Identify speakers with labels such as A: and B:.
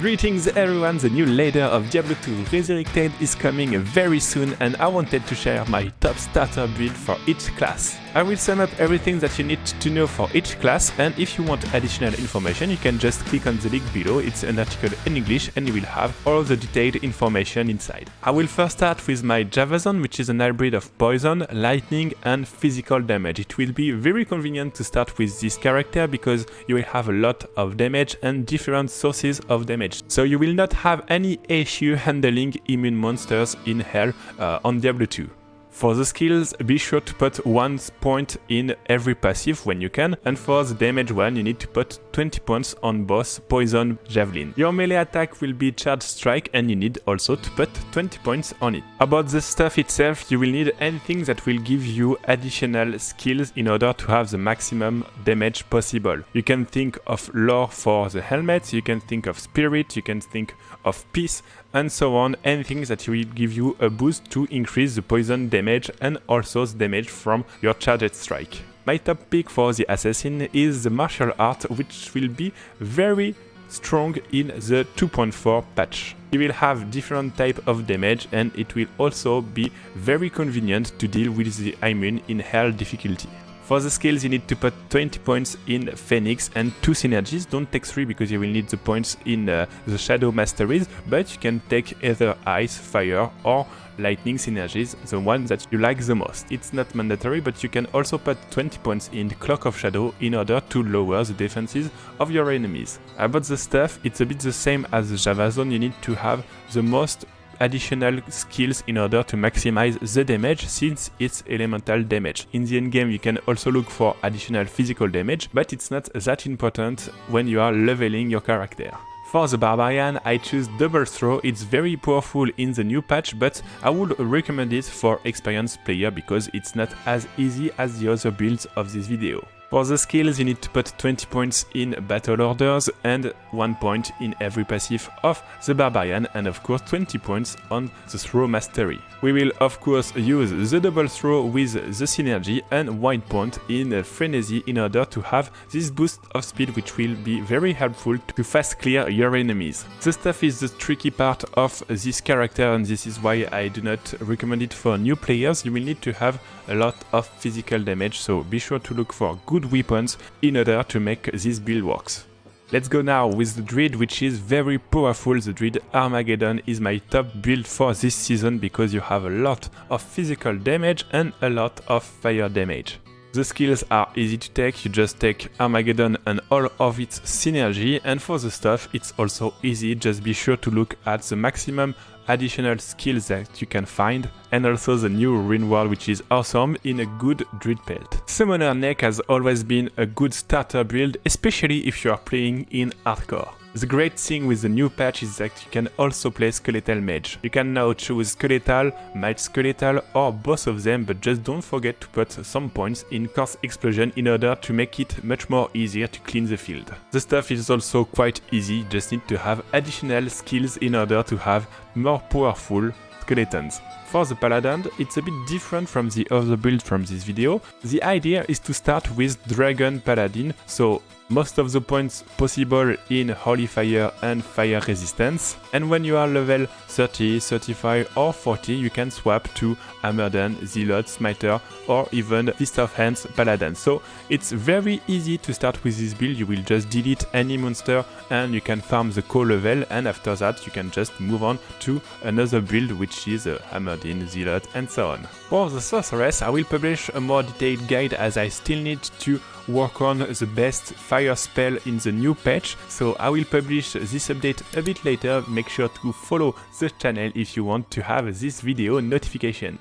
A: Greetings everyone, the new ladder of Diablo 2 Resurrected is coming very soon and I wanted to share my top starter build for each class. I will sum up everything that you need to know for each class, and if you want additional information you can just click on the link below. It's an article in English and you will have all the detailed information inside. I will first start with my Javazon, which is an hybrid of poison, lightning and physical damage. It will be very convenient to start with this character because you will have a lot of damage and different sources of damage. So you will not have any issue handling immune monsters in hell on Diablo 2. For the skills, be sure to put 1 point in every passive when you can, and for the damage one you need to put 20 points on both poison, javelin. Your melee attack will be charge strike and you need also to put 20 points on it. About the stuff itself, you will need anything that will give you additional skills in order to have the maximum damage possible. You can think of lore for the helmets, you can think of spirit, you can think of peace, and so on, anything that will give you a boost to increase the poison damage and also the damage from your charged strike. My top pick for the Assassin is the martial art, which will be very strong in the 2.4 patch. You will have different type of damage and it will also be very convenient to deal with the immune in hell difficulty. For the skills you need to put 20 points in Phoenix and 2 synergies. Don't take 3 because you will need the points in the Shadow Masteries, but you can take either Ice, Fire or Lightning synergies, the one that you like the most. It's not mandatory, but you can also put 20 points in Cloak of Shadow in order to lower the defenses of your enemies. About the stuff, it's a bit the same as the Javazon. You need to have the most additional skills in order to maximize the damage since it's elemental damage. In the endgame you can also look for additional physical damage, but it's not that important when you are leveling your character. For the Barbarian, I choose Double Throw. It's very powerful in the new patch, but I would recommend it for experienced player because it's not as easy as the other builds of this video. For the skills, you need to put 20 points in battle orders and 1 point in every passive of the Barbarian, and of course 20 points on the throw mastery. We will of course use the double throw with the synergy and 1 point in frenzy in order to have this boost of speed, which will be very helpful to fast clear your enemies. The stuff is the tricky part of this character and this is why I do not recommend it for new players. You will need to have a lot of physical damage, so be sure to look for good weapons in order to make this build works. Let's go now with the Druid, which is very powerful. The Druid Armageddon is my top build for this season because you have a lot of physical damage and a lot of fire damage. The skills are easy to take, you just take Armageddon and all of its synergy, and for the stuff it's also easy, just be sure to look at the maximum additional skills that you can find, and also the new Rune Wall, which is awesome in a good Druid pelt. Summoner Neck has always been a good starter build, especially if you are playing in hardcore. The great thing with the new patch is that you can also play Skeletal Mage. You can now choose Skeletal, Mage Skeletal or both of them, but just don't forget to put some points in Curse Explosion in order to make it much more easier to clean the field. The stuff is also quite easy, just need to have additional skills in order to have more powerful skeletons. For the Paladin, it's a bit different from the other build from this video. The idea is to start with Dragon Paladin, so most of the points possible in Holy Fire and Fire Resistance, and when you are level 30, 35 or 40 you can swap to Armageddon, Zealot, Smiter or even Fist of Hands Paladin. So it's very easy to start with this build. You will just delete any monster and you can farm the core level, and after that you can just move on to another build, which is Armageddon, Zealot and so on. For the Sorceress, I will publish a more detailed guide as I still need to work on the best fire spell in the new patch, so I will publish this update a bit later. Make sure to follow the channel if you want to have this video notification.